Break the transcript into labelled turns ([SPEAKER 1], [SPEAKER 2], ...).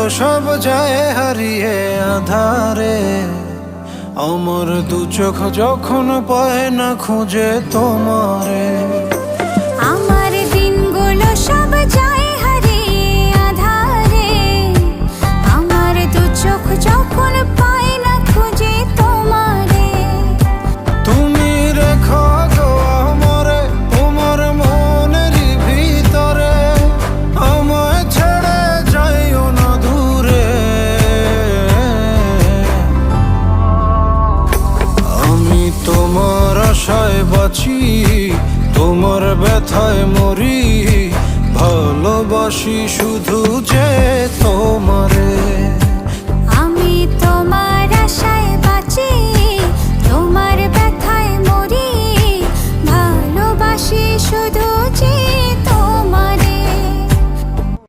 [SPEAKER 1] সব যায় হারিয়ে আধারে। আমার দু চোখ যখন পায় না খুঁজে তোমারে।
[SPEAKER 2] আমার দিনগুলো সব যায় হারিয়ে আঁধারে। আমার দু চোখ যখন পায় না খুঁজে তোমারে।
[SPEAKER 1] তুমি রেখো গো আমারে তোমার মনেরই ভিতরে, আমায় ছেড়ে যাইও না দূরে। আমি তোমার আশায় বাঁচি, তোমার ব্যথায় মরি, ভালোবাসি শুধু যে তোমারে।